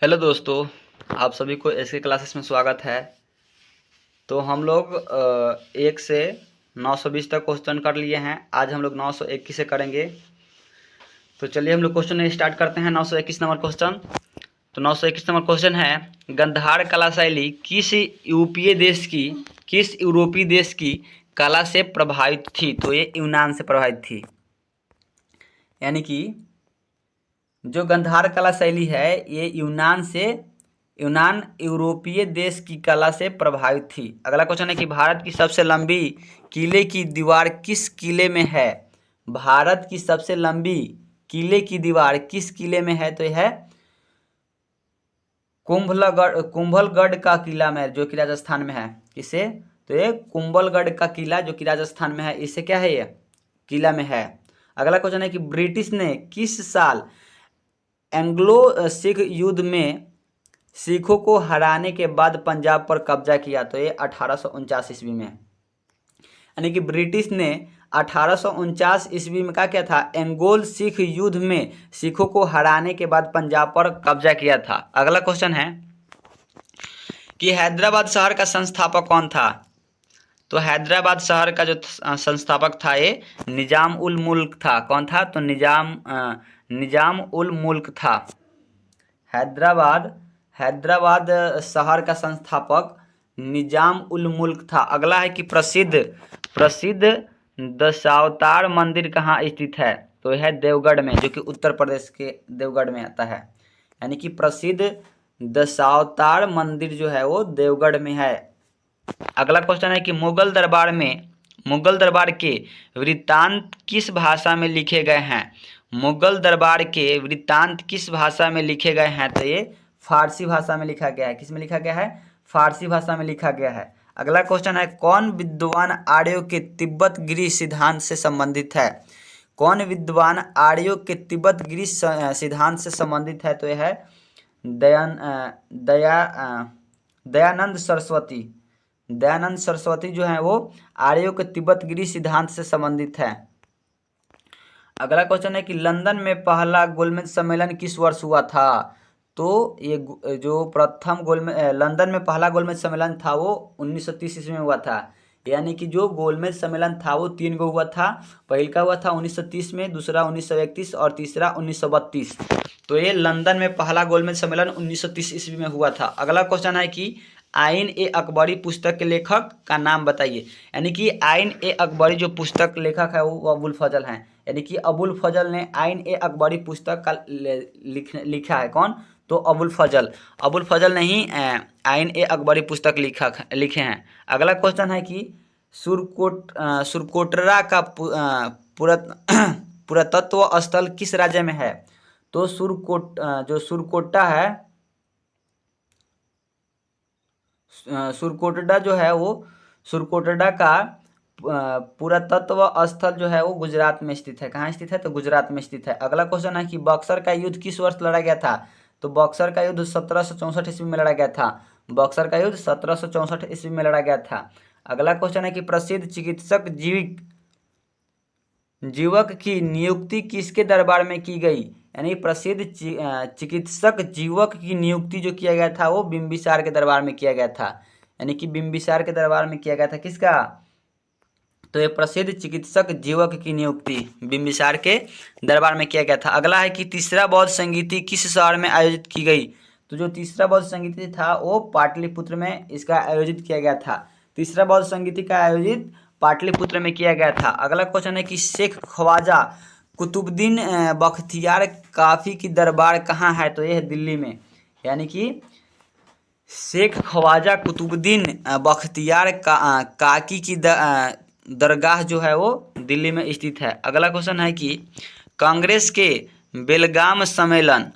Hello दोस्तों, आप सभी को एस के क्लासेस में स्वागत है। तो हम लोग 1 से 920 तक क्वेश्चन कर लिए हैं। आज हम लोग 921 से करेंगे। तो चलिए हम लोग क्वेश्चन स्टार्ट करते हैं। 921 नंबर क्वेश्चन। तो 921 नंबर क्वेश्चन है, गंधार कला शैली किस यूरोपीय देश की कला से प्रभावित थी? तो ये यूनान से प्रभावित थी। यानी कि जो गंधार कला शैली है ये यूनान यूरोपीय देश की कला से प्रभावित थी। अगला क्वेश्चन है कि भारत की सबसे लंबी किले की दीवार किस किले में है? भारत की सबसे लंबी किले की दीवार किस किले में है? तो यह है कुंभलगढ़ का किला में, जो कि राजस्थान में है। किसे? तो ये कुंभलगढ़ का किला जो कि राजस्थान में है, इससे क्या है, ये किला में है। अगला क्वेश्चन है कि ब्रिटिश ने किस साल एंग्लो सिख युद्ध में सिखों को हराने के बाद पंजाब पर कब्जा किया? तो ये 1849 ईस्वी में। यानी कि ब्रिटिश ने 1849 ईस्वी में क्या किया था? एंगोल सिख युद्ध में सिखों को हराने के बाद पंजाब पर कब्जा किया था। अगला क्वेश्चन है कि हैदराबाद शहर का संस्थापक कौन था? तो हैदराबाद शहर का जो संस्थापक था ये निजाम उल मुल्क था। कौन था? तो निजाम उल मुल्क था। हैदराबाद शहर का संस्थापक निजाम उल मुल्क था। अगला है कि प्रसिद्ध दशावतार मंदिर कहाँ स्थित है? तो यह है देवगढ़ में, जो कि उत्तर प्रदेश के देवगढ़ में आता है। यानी कि प्रसिद्ध दशावतार मंदिर जो है वो देवगढ़ में है। अगला क्वेश्चन है कि मुगल दरबार के वृत्तांत किस भाषा में लिखे गए हैं? मुगल दरबार के वृत्तांत किस भाषा में लिखे गए हैं? तो ये फारसी भाषा में लिखा गया है। किस में लिखा गया है? फारसी भाषा में लिखा गया है। अगला क्वेश्चन है, कौन विद्वान आर्यों के तिब्बत गिरी सिद्धांत से संबंधित है? कौन विद्वान आर्यों के तिब्बत गिरी सिद्धांत से संबंधित है? तो यह है दयानंद सरस्वती जो है वो आर्यों के तिब्बत गिरी सिद्धांत से संबंधित है। अगला क्वेश्चन है कि लंदन में पहला गोलमेज सम्मेलन किस वर्ष हुआ था? तो ये जो प्रथम लंदन में पहला गोलमेज सम्मेलन था वो 1930 ईस्वी में हुआ था। यानी कि जो गोलमेज सम्मेलन था वो 3 गो हुआ था। पहल का हुआ था 1930 में, दूसरा 1931 और तीसरा 1932। तो ये लंदन में पहला गोलमेज सम्मेलन 1930 ईस्वी में हुआ था। अगला क्वेश्चन है कि आइन ए अकबरी पुस्तक के लेखक का नाम बताइए। यानी कि आइन ए अकबरी जो पुस्तक लेखक है वो अबुल फजल हैं। यानी कि अबुल फजल ने आइन ए अकबरी पुस्तक का लिखा है। कौन? तो अबुल फजल ने ही आइन ए अकबरी पुस्तक लिखे हैं। अगला क्वेश्चन है कि सुरकोटरा का पुरातत्व स्थल किस राज्य में है? तो जो सुरकोटा है, सुरकोटडा जो है वो सुरकोटडा का पुरातत्व स्थल जो है वो गुजरात में स्थित है। कहाँ स्थित है? तो गुजरात में स्थित है। अगला क्वेश्चन है कि बक्सर का युद्ध किस वर्ष लड़ा गया था? तो बक्सर का युद्ध 1764 ईस्वी में लड़ा गया था। बक्सर का युद्ध 1764 ईस्वी में लड़ा गया था। अगला क्वेश्चन है कि प्रसिद्ध चिकित्सक जीवक की नियुक्ति किसके दरबार में की गई? यानी प्रसिद्ध चिकित्सक जीवक की नियुक्ति जो किया गया था वो बिंबिसार के दरबार में किया गया था। यानी कि बिंबिसार के दरबार में किया गया था। किसका? तो ये प्रसिद्ध चिकित्सक जीवक की नियुक्ति बिंबिसार के दरबार में किया गया था। अगला है कि तीसरा बौद्ध संगीति किस शहर में आयोजित की गई? तो जो तीसरा बौद्ध संगीति था वो पाटलिपुत्र में इसका आयोजित किया गया था। तीसरा बौद्ध संगीति का आयोजित पाटलिपुत्र में किया गया था। अगला क्वेश्चन है कि शेख ख्वाजा कुतुबुद्दीन बख्तियार काफी की दरबार कहाँ है? तो यह है दिल्ली में। यानी कि शेख ख्वाजा कुतुबुद्दीन बख्तियार काकी की दरगाह जो है वो दिल्ली में स्थित है। अगला क्वेश्चन है कि कांग्रेस के बेलगाम सम्मेलन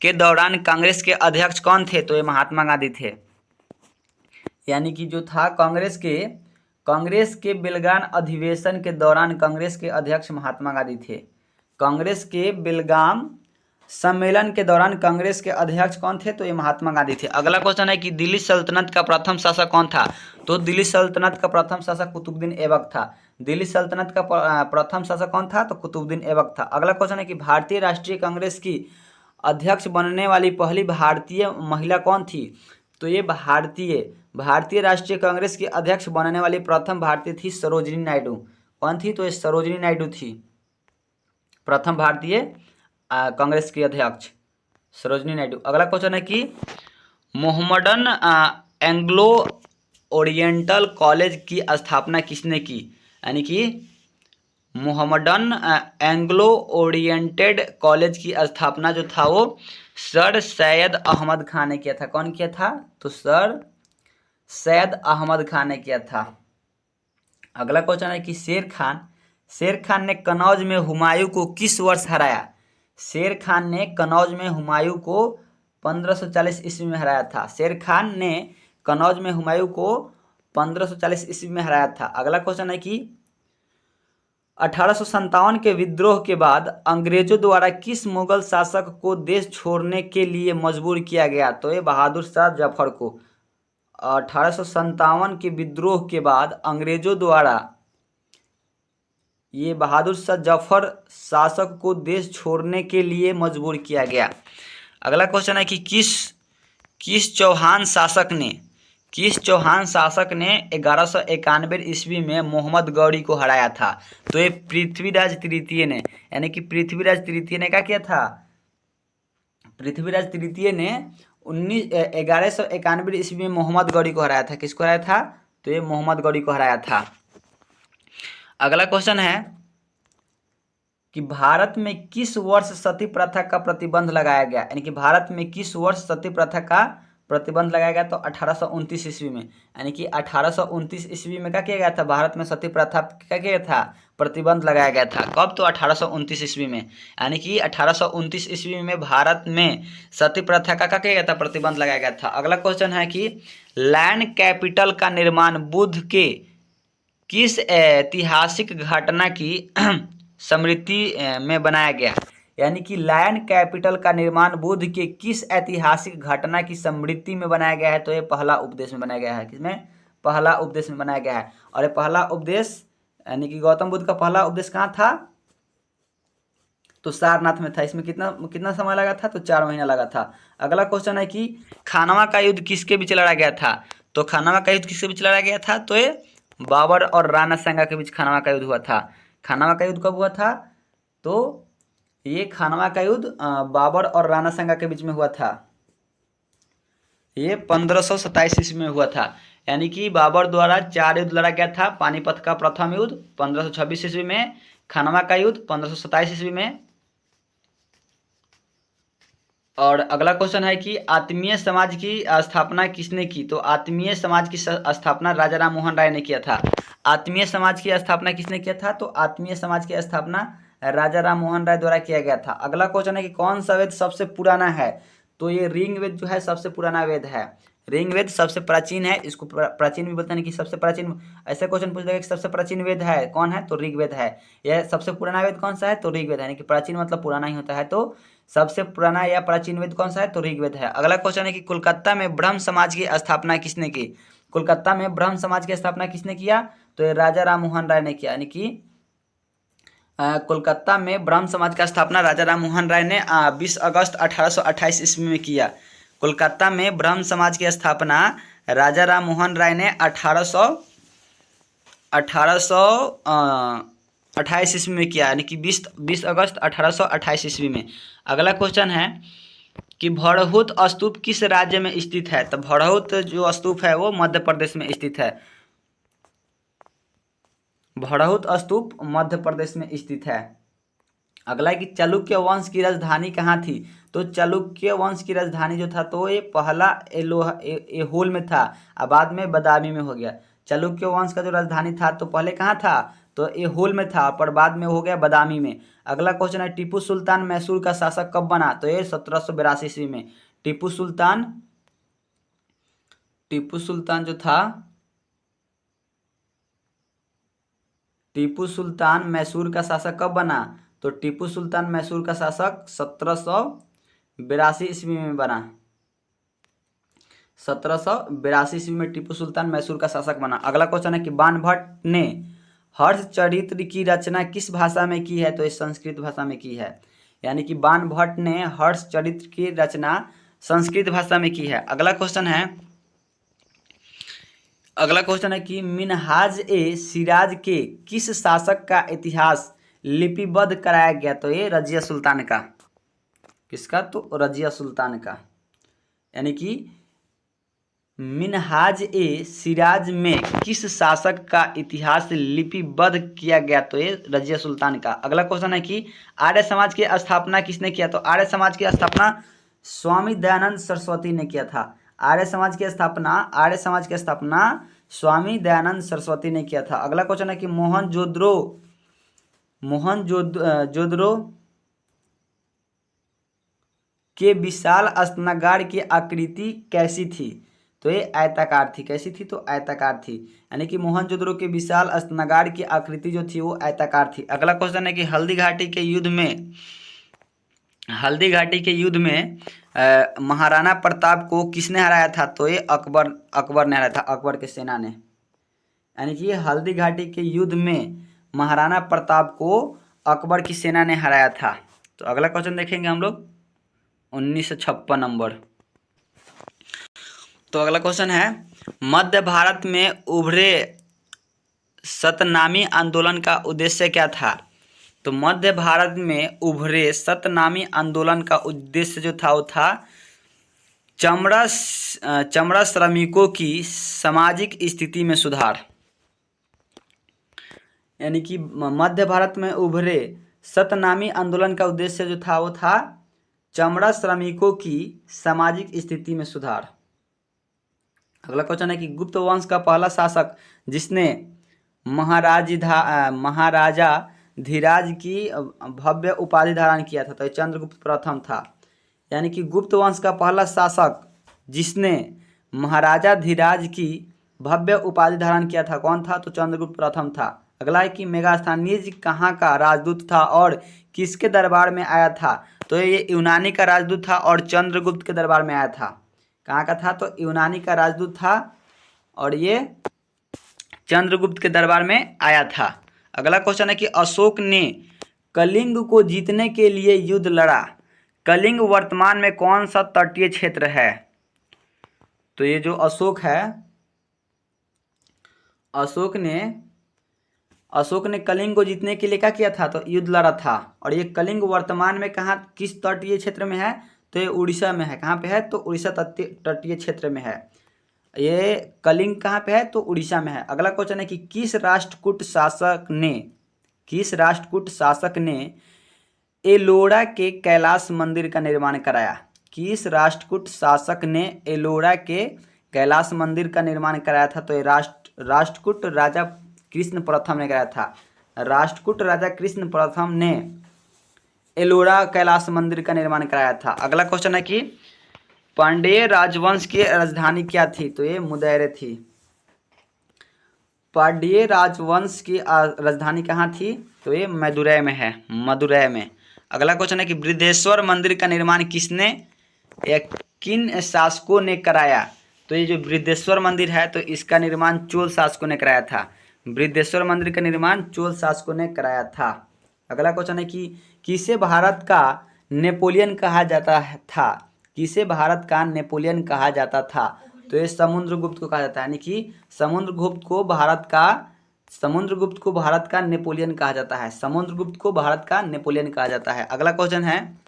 के दौरान कांग्रेस के अध्यक्ष कौन थे? तो ये महात्मा गांधी थे। यानी कि जो था कांग्रेस के बेलगाम अधिवेशन के दौरान कांग्रेस के अध्यक्ष महात्मा गांधी थे। कांग्रेस के बेलगाम सम्मेलन के दौरान कांग्रेस के अध्यक्ष कौन थे? तो ये महात्मा गांधी थे। अगला क्वेश्चन है कि दिल्ली सल्तनत का प्रथम शासक कौन था? तो दिल्ली सल्तनत का प्रथम शासक कुतुबुद्दीन ऐबक था। दिल्ली सल्तनत का प्रथम शासक कौन था? तो कुतुबुद्दीन ऐबक था। अगला क्वेश्चन है कि भारतीय राष्ट्रीय कांग्रेस की अध्यक्ष बनने वाली पहली भारतीय महिला कौन थी? तो ये भारतीय राष्ट्रीय कांग्रेस की अध्यक्ष बनने वाली प्रथम भारतीय थी सरोजिनी नायडू। कौन थी? तो ये सरोजिनी नायडू थी, प्रथम भारतीय कांग्रेस की अध्यक्ष सरोजिनी नायडू। अगला क्वेश्चन है कि मोहम्मडन एंग्लो ओरिएंटल कॉलेज की स्थापना किसने की? यानी कि मोहम्मडन एंग्लो ओरिएंटेड कॉलेज की स्थापना जो था वो सर सैयद अहमद खान ने किया था। कौन किया था? तो सर सैयद अहमद खान ने किया था। अगला क्वेश्चन है कि शेर खान ने कनौज में हुमायूं को किस वर्ष हराया? शेर खान ने कनौज में हुमायूं को 1540 ईस्वी में हराया था। शेर खान ने कनौज में हुमायूं को 1540 ईस्वी में हराया था। अगला क्वेश्चन है कि 1857 के विद्रोह के बाद अंग्रेजों द्वारा किस मुगल शासक को देश छोड़ने के लिए मजबूर किया गया? तो ये बहादुर शाह जफर को। 1857 के विद्रोह के बाद अंग्रेजों द्वारा ये बहादुर शाह जफर शासक को देश छोड़ने के लिए मजबूर किया गया। अगला क्वेश्चन है कि किस चौहान शासक ने 1191 ईस्वी में मोहम्मद गौरी को हराया था? तो ये पृथ्वीराज तृतीय ने, यानी कि पृथ्वीराज तृतीय ने क्या किया था? पृथ्वीराज तृतीय ने 1191 ईस्वी में मोहम्मद गौरी को हराया था। किसको हराया था? तो ये मोहम्मद गौरी को हराया था। अगला क्वेश्चन है कि भारत में किस वर्ष सती प्रथा का प्रतिबंध लगाया गया? यानी कि भारत में किस वर्ष सती प्रथा का प्रतिबंध लगाया गया? तो 1829 ईस्वी में। यानी कि 1829 ईस्वी में क्या किया गया था? भारत में सती प्रथा क्या किया था? प्रतिबंध लगाया गया था। कब? तो 1829 ईस्वी में। यानी कि 1829 ईस्वी में भारत में सती प्रथा का क्या किया गया था? प्रतिबंध लगाया गया था। अगला क्वेश्चन है कि लैंड कैपिटल का निर्माण बुद्ध के किस ऐतिहासिक घटना की स्मृति में बनाया गया? यानी कि लायन कैपिटल का निर्माण बुद्ध के किस ऐतिहासिक घटना की स्मृति में बनाया गया है? तो ये पहला उपदेश में बनाया गया है। किसमें? पहला उपदेश में बनाया गया है। और ये पहला उपदेश यानी कि गौतम बुद्ध का पहला उपदेश कहाँ था? तो सारनाथ में था। इसमें कितना समय लगा था? तो 4 महीना लगा था। अगला क्वेश्चन है कि खानवा का युद्ध किसके बीच लड़ा गया था? तो खानवा का युद्ध किसके बीच लड़ा गया था? तो ये बाबर और राणा सांगा के बीच खानवा का युद्ध हुआ था। खानवा का युद्ध कब हुआ था? तो ये खानवा का युद्ध बाबर और राणा सांगा के बीच में हुआ था। ये 1527 ईस्वी में हुआ था। यानी कि बाबर द्वारा 4 युद्ध लड़ा गया था। पानीपत का प्रथम युद्ध 1526 ईस्वी में, खानवा का युद्ध 1527 ईस्वी में। और अगला क्वेश्चन है कि आत्मीय समाज की स्थापना किसने की? तो आत्मीय समाज की स्थापना राजा राम मोहन राय ने किया था। आत्मीय समाज की स्थापना किसने किया था? तो आत्मीय समाज की स्थापना राजा राम मोहन राय द्वारा किया गया था। अगला क्वेश्चन है कि कौन सा वेद सबसे पुराना है? तो ये ऋग्वेद जो है सबसे पुराना वेद है। ऋग्वेद सबसे प्राचीन है। इसको प्राचीन भी बोलते हैं कि सबसे प्राचीन। ऐसे क्वेश्चन पूछ देगा कि सबसे प्राचीन वेद है कौन है? तो ऋग्वेद है। यह सबसे पुराना वेद कौन सा है? तो ऋग्वेद है। यानी कि प्राचीन मतलब पुराना ही होता है। तो सबसे पुराना या प्राचीन वेद कौन सा है? तो ऋग्वेद है। अगला क्वेश्चन है कि कोलकाता में ब्रह्म समाज की स्थापना किसने की? कोलकाता में ब्रह्म समाज की स्थापना किसने किया? तो ये राजा राम मोहन राय ने किया। यानी कि कोलकाता में ब्रह्म समाज का स्थापना राजा राम मोहन राय ने 20 अगस्त 1828 ईस्वी में किया। कोलकाता में ब्रह्म समाज की स्थापना राजा राम मोहन राय ने 1828 ईस्वी में किया। यानी कि 20 अगस्त 1828 ईस्वी में। अगला क्वेश्चन है कि भड़हुत स्तूप किस राज्य में स्थित है? तो भड़हुत जो स्तूप है वो मध्य प्रदेश में स्थित है। भड़हुत स्तूप मध्य प्रदेश में स्थित है। अगला है कि चालुक्य वंश की राजधानी कहाँ थी? तो चालुक्य वंश की राजधानी जो था तो ये पहला एहोल में था, और बाद में बादामी में हो गया। चालुक्य वंश का जो राजधानी था तो पहले कहाँ था? तो एहोल में था, पर बाद में हो गया बादामी में। अगला क्वेश्चन है टीपू सुल्तान मैसूर का शासक कब बना? तो ये 1782 ईस्वी में। टीपू सुल्तान जो था, टीपू सुल्तान मैसूर का शासक कब बना? तो टीपू सुल्तान मैसूर का शासक 1782 ईस्वी में बना। 1782 ईस्वी में टीपू सुल्तान मैसूर का शासक बना। अगला क्वेश्चन है कि बाणभट्ट ने हर्षचरित्र की रचना किस भाषा में की है? तो इस संस्कृत भाषा में की है। यानी कि बाणभट्ट ने हर्ष चरित्र की रचना संस्कृत भाषा में की है। अगला क्वेश्चन है कि मिनहाज ए सिराज के किस शासक का इतिहास लिपिबद्ध कराया गया? तो ये रजिया सुल्तान का। किसका? तो रजिया सुल्तान का। यानी कि मिनहाज ए सिराज में किस शासक का इतिहास लिपिबद्ध किया गया? तो ये रजिया सुल्तान का। अगला क्वेश्चन है कि आर्य समाज की स्थापना किसने किया? तो आर्य समाज की स्थापना स्वामी दयानंद सरस्वती ने किया था। आर्य समाज की स्थापना स्वामी दयानंद सरस्वती ने किया था। अगला क्वेश्चन है कि मोहनजोदड़ो के विशाल स्नानगार की आकृति कैसी थी? तो ये आयताकार थी। कैसी थी? तो आयताकार थी। यानी कि मोहनजोदड़ो के विशाल स्नानगार की आकृति जो थी वो आयताकार थी। अगला क्वेश्चन है कि हल्दी घाटी के युद्ध में महाराणा प्रताप को किसने हराया था? तो ये अकबर ने हराया था, अकबर के सेना ने। यानी कि हल्दी घाटी के युद्ध में महाराणा प्रताप को अकबर की सेना ने हराया था। तो अगला क्वेश्चन देखेंगे हम लोग 1956 नंबर। तो अगला क्वेश्चन है मध्य भारत में उभरे सतनामी आंदोलन का उद्देश्य क्या था? तो मध्य भारत में उभरे सतनामी आंदोलन का उद्देश्य जो था वो था चमड़ा श्रमिकों की सामाजिक स्थिति में सुधार। यानी कि मध्य भारत में उभरे सतनामी आंदोलन का उद्देश्य जो था वो था चमड़ा श्रमिकों की सामाजिक स्थिति में सुधार। अगला क्वेश्चन है कि गुप्त वंश का पहला शासक जिसने महाराजा धीराज की भव्य उपाधि धारण किया था? तो चंद्रगुप्त प्रथम था। यानी कि गुप्त वंश का पहला शासक जिसने महाराजा धीराज की भव्य उपाधि धारण किया था कौन था? तो चंद्रगुप्त प्रथम था। अगला है कि मेगास्थनीज कहाँ का राजदूत था और किसके दरबार में आया था? तो ये यूनानी का राजदूत था और चंद्रगुप्त के दरबार में आया था। कहाँ का था? तो यूनानी का राजदूत था और ये चंद्रगुप्त के दरबार में आया था। अगला क्वेश्चन है कि अशोक ने कलिंग को जीतने के लिए युद्ध लड़ा। कलिंग वर्तमान में कौन सा तटीय क्षेत्र है? तो ये जो अशोक है, अशोक ने कलिंग को जीतने के लिए क्या किया था? तो युद्ध लड़ा था। और ये कलिंग वर्तमान में कहाँ, किस तटीय क्षेत्र में है? तो ये उड़ीसा में है। कहाँ पे है? तो उड़ीसा तटीय क्षेत्र में है। ये कलिंग कहाँ पे है? तो उड़ीसा में है। अगला क्वेश्चन है कि किस राष्ट्रकूट शासक ने एलोरा के कैलाश मंदिर का निर्माण कराया? किस राष्ट्रकूट शासक ने एलोरा के कैलाश मंदिर का निर्माण कराया था? तो ये राष्ट्रकूट राजा कृष्ण प्रथम ने कराया था। राष्ट्रकूट राजा कृष्ण प्रथम ने एलोरा कैलाश मंदिर का निर्माण कराया था। अगला क्वेश्चन है कि पांड्य राजवंश की राजधानी क्या थी? तो ये मुदैरे थी। पांड्य राजवंश की राजधानी कहाँ थी? तो ये मदुरै में है, मदुरै में। अगला क्वेश्चन है कि बृहदेश्वर मंदिर का निर्माण किन शासकों ने कराया? तो ये जो बृहदेश्वर मंदिर है तो इसका निर्माण चोल शासकों ने कराया था। बृहदेश्वर मंदिर का निर्माण चोल शासकों ने कराया था। अगला क्वेश्चन है कि किसे भारत का नेपोलियन कहा जाता था? किसे भारत का नेपोलियन कहा जाता था? तो ये समुद्रगुप्त को कहा जाता है। यानी कि समुद्रगुप्त को भारत का नेपोलियन कहा जाता है। समुद्रगुप्त को भारत का नेपोलियन कहा जाता है। अगला क्वेश्चन है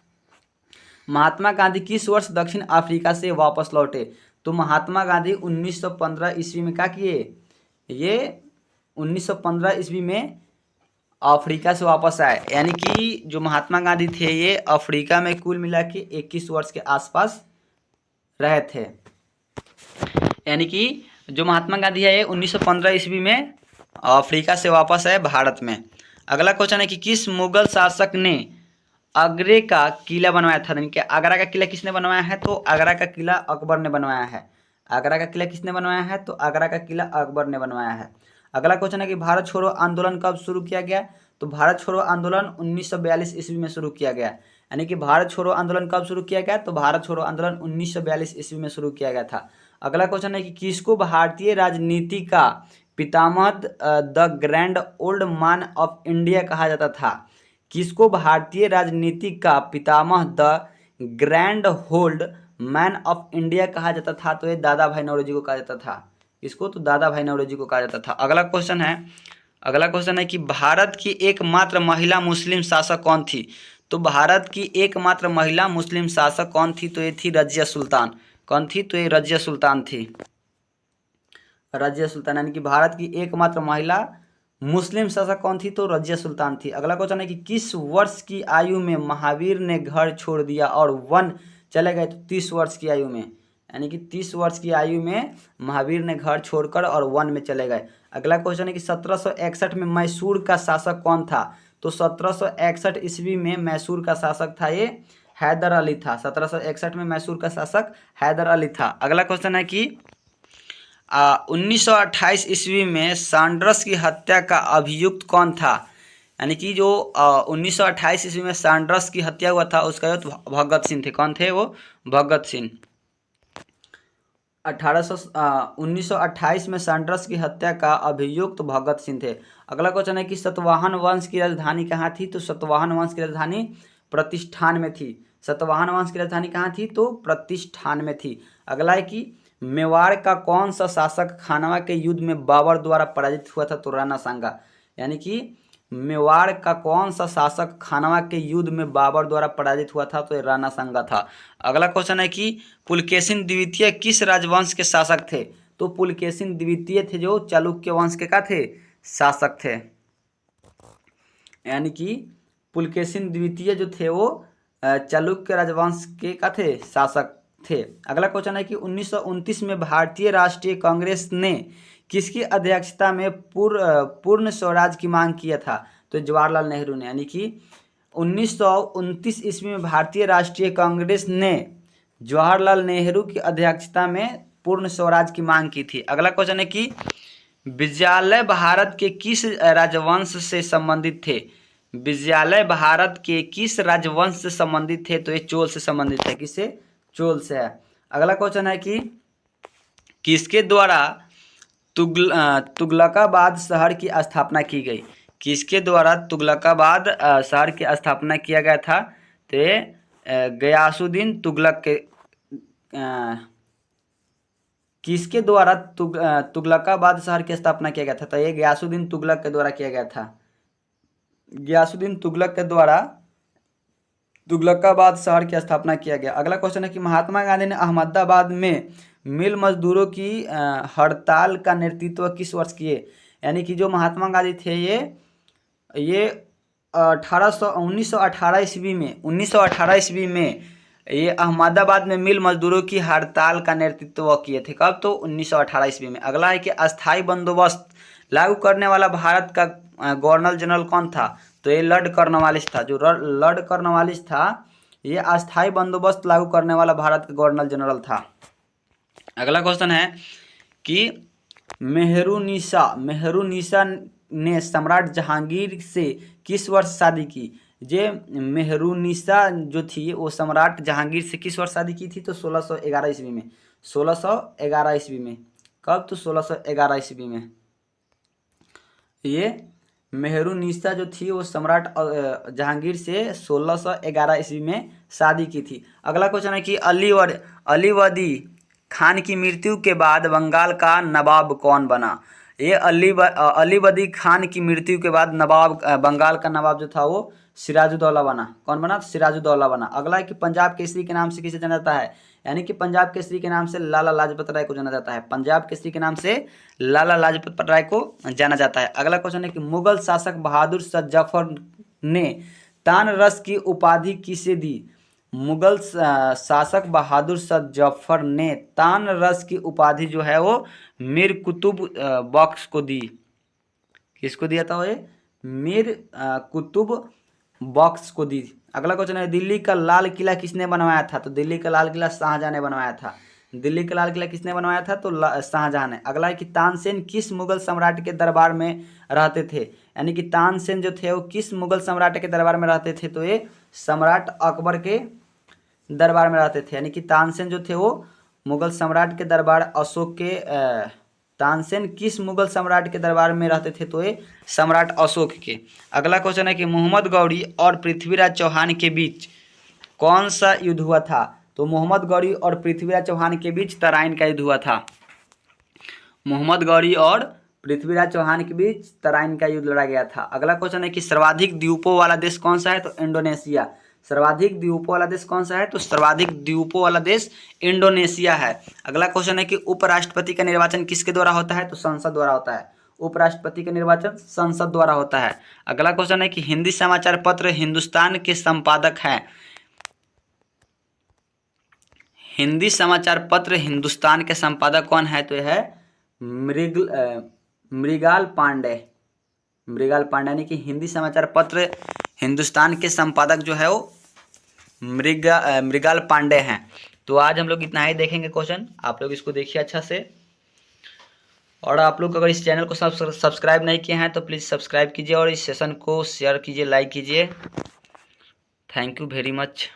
महात्मा गांधी किस वर्ष दक्षिण अफ्रीका से वापस लौटे? तो महात्मा गांधी 1915 ईस्वी में क्या किए? ये 1915 ईस्वी में अफ्रीका से वापस आए। यानी कि जो महात्मा गांधी थे ये अफ्रीका में कुल मिला के 21 वर्ष के आसपास रहे थे। यानी कि जो महात्मा गांधी है ये 1915 ईस्वी में अफ्रीका से वापस आए भारत में। अगला क्वेश्चन है कि किस मुगल शासक ने आगरे का किला बनवाया था? यानी कि आगरा का किला किसने बनवाया है? तो आगरा का किला अकबर ने बनवाया है। आगरा का किला किसने बनवाया है? तो आगरा का किला अकबर ने बनवाया है। अगला क्वेश्चन है कि भारत छोड़ो आंदोलन कब शुरू किया गया? तो भारत छोड़ो आंदोलन 1942 ईस्वी में शुरू किया गया। यानी कि भारत छोड़ो आंदोलन कब शुरू किया गया? तो भारत छोड़ो आंदोलन 1942 ईस्वी में शुरू किया गया था। अगला क्वेश्चन है कि किसको भारतीय राजनीति का पितामह the grand old man of India कहा जाता था? किसको भारतीय राजनीति का पितामह the grand old man of India कहा जाता था? तो ये दादा भाई नौरोजी को कहा जाता था। इसको तो दादा भाई नौरोजी को कहा जाता था। अगला क्वेश्चन है कि भारत की एकमात्र महिला मुस्लिम शासक कौन थी? तो भारत की एकमात्र महिला मुस्लिम शासक कौन थी? तो ये थी रजिया सुल्तान। कौन थी? तो ये रजिया सुल्तान थी। रजिया सुल्तान, यानी कि भारत की एकमात्र महिला मुस्लिम शासक कौन थी? तो रजिया सुल्तान थी। अगला क्वेश्चन है कि किस वर्ष की आयु में महावीर ने घर छोड़ दिया और वन चले गए? तो 30 वर्ष की आयु में, यानी कि 30 वर्ष की आयु में महावीर ने घर छोड़कर और वन में चले गए। अगला क्वेश्चन है कि 1761 में मैसूर का शासक कौन था? तो 1761 ईस्वी में मैसूर का शासक था ये हैदर अली था। 1761 में मैसूर का शासक हैदर अली था। अगला क्वेश्चन है कि 1928 ईस्वी में सैंडर्स की हत्या का अभियुक्त कौन था? यानी कि जो 1928 ईस्वी में सैंडर्स की हत्या हुआ था उसका तो भगत सिंह थे। कौन थे वो? भगत सिंह। 1928 में सैंडर्स की हत्या का अभियुक्त भगत सिंह थे। अगला क्वेश्चन है कि सतवाहन वंश की राजधानी कहाँ थी? तो सतवाहन वंश की राजधानी प्रतिष्ठान में थी। सतवाहन वंश की राजधानी कहाँ थी? तो प्रतिष्ठान में थी। अगला है कि मेवाड़ का कौन सा शासक खानवा के युद्ध में बाबर द्वारा पराजित हुआ था? तो राणा सांगा। यानी कि मेवाड़ का कौन सा शासक खानवा के युद्ध में बाबर द्वारा पराजित हुआ था? तो राणा सांगा था। अगला क्वेश्चन है कि पुलकेशिन द्वितीय किस राजवंश के शासक थे? तो पुलकेशिन द्वितीय थे जो चालुक्य वंश के का थे? शासक थे। यानी कि पुलकेशिन द्वितीय जो थे वो चालुक्य राजवंश के का थे? शासक थे। अगला क्वेश्चन है कि 1929 में भारतीय राष्ट्रीय कांग्रेस ने किसकी अध्यक्षता में पूर्ण स्वराज की मांग किया था? तो जवाहरलाल नेहरू ने। यानी कि 1929 ईस्वी में भारतीय राष्ट्रीय कांग्रेस ने जवाहरलाल नेहरू की अध्यक्षता में पूर्ण स्वराज की मांग की थी। अगला क्वेश्चन है कि विजयालय भारत के किस राजवंश से संबंधित थे? विजयालय भारत के किस राजवंश से संबंधित थे? तो ये चोल से संबंधित है। किससे? चोल से है। अगला क्वेश्चन है कि किसके द्वारा तुगलकाबाद शहर की स्थापना की गई? किसके द्वारा तुगलकाबाद शहर की स्थापना किया गया था? तो ये गयासुद्दीन तुगलक के किसके द्वारा तुगलकाबाद शहर की स्थापना किया गया था? तो ये गयासुद्दीन तुगलक के द्वारा किया गया था। गयासुद्दीन तुगलक के द्वारा तुगलकाबाद शहर की स्थापना किया गया। अगला क्वेश्चन है कि महात्मा गांधी ने अहमदाबाद में मिल मजदूरों की हड़ताल का नेतृत्व किस वर्ष किए? यानी कि जो महात्मा गांधी थे ये 1918 ईस्वी में ये अहमदाबाद में मिल मजदूरों की हड़ताल का नेतृत्व किए थे। कब? तो 1918 ईस्वी में। अगला है कि अस्थायी बंदोबस्त लागू करने वाला भारत का गवर्नर जनरल कौन था? तो ये लॉर्ड कॉर्नवालिस था। जो लॉर्ड कॉर्नवालिस था ये अस्थायी बंदोबस्त लागू करने वाला भारत का गवर्नर जनरल था। अगला क्वेश्चन है कि मेहरुनिसा ने सम्राट जहांगीर से किस वर्ष शादी की? जे मेहरुनिसा जो थी वो सम्राट जहांगीर से किस वर्ष शादी की थी? तो 1611 ईस्वी में। 1611 ईस्वी में। कब? तो 1611 ईस्वी में। ये मेहरुनिसा जो थी वो सम्राट जहांगीर से 1611 ईस्वी में शादी की थी। अगला क्वेश्चन है कि अलीवर्दी खान की मृत्यु के बाद बंगाल का नवाब कौन बना? ये अलीवर्दी खान की मृत्यु के बाद बंगाल का नवाब जो था वो सिराजुद्दौला बना। कौन बना? सिराजुद्दौला बना। अगला है कि पंजाब केसरी के नाम से किसे जाना जाता है? यानी कि पंजाब केसरी के नाम से लाला लाजपत राय को जाना जाता है। पंजाब केसरी के नाम से लाला लाजपत राय को जाना जाता है। अगला क्वेश्चन है कि मुगल शासक बहादुर शाह जफर ने तान रस की उपाधि किसे दी? मुगल शासक बहादुर शाह जफर ने तान रस की उपाधि जो है वो मीर कुतुब बख्श को दी। किसको दिया था? वो मीर कुतुब बख्श को दी। अगला क्वेश्चन है दिल्ली का लाल किला किसने बनवाया था? तो दिल्ली का लाल किला शाहजहां ने बनवाया था। दिल्ली का लाल किला किसने बनवाया था? तो शाहजहां ने। अगला है कि तानसेन किस मुगल सम्राट के दरबार में रहते थे? यानी कि तानसेन जो थे वो किस मुगल सम्राट के दरबार में रहते थे? तो ये सम्राट अकबर के दरबार में रहते थे। यानी कि तानसेन जो थे वो मुगल सम्राट के दरबार तानसेन किस मुगल सम्राट के दरबार में रहते थे? तो ये सम्राट अशोक के। अगला क्वेश्चन है कि मोहम्मद गौरी और पृथ्वीराज चौहान के बीच कौन सा युद्ध हुआ था? तो मोहम्मद गौरी और पृथ्वीराज चौहान के बीच तराइन का युद्ध हुआ था। मोहम्मद गौरी और पृथ्वीराज चौहान के बीच तराइन का युद्ध लड़ा गया था। अगला क्वेश्चन है कि सर्वाधिक द्वीपों वाला देश कौन सा है? तो इंडोनेशिया। सर्वाधिक द्वीपों वाला देश कौन सा है? तो सर्वाधिक द्वीपों वाला देश इंडोनेशिया है। अगला क्वेश्चन है कि उपराष्ट्रपति का निर्वाचन किसके द्वारा होता है? तो संसद द्वारा होता है। उपराष्ट्रपति का निर्वाचन संसद द्वारा होता है। अगला क्वेश्चन है कि हिंदी समाचार पत्र हिंदुस्तान के संपादक हैं। हिंदी समाचार पत्र हिंदुस्तान के संपादक कौन है? तो यह है मृगाल पांडे। मृगाल पांडे यानी कि हिंदी समाचार पत्र हिंदुस्तान के संपादक जो है वो मृगाल पांडे हैं। तो आज हम लोग इतना ही देखेंगे क्वेश्चन, आप लोग इसको देखिए अच्छा से। और आप लोग अगर इस चैनल को सब्सक्राइब नहीं किए हैं तो प्लीज़ सब्सक्राइब कीजिए और इस सेशन को शेयर कीजिए, लाइक कीजिए। Thank you very much.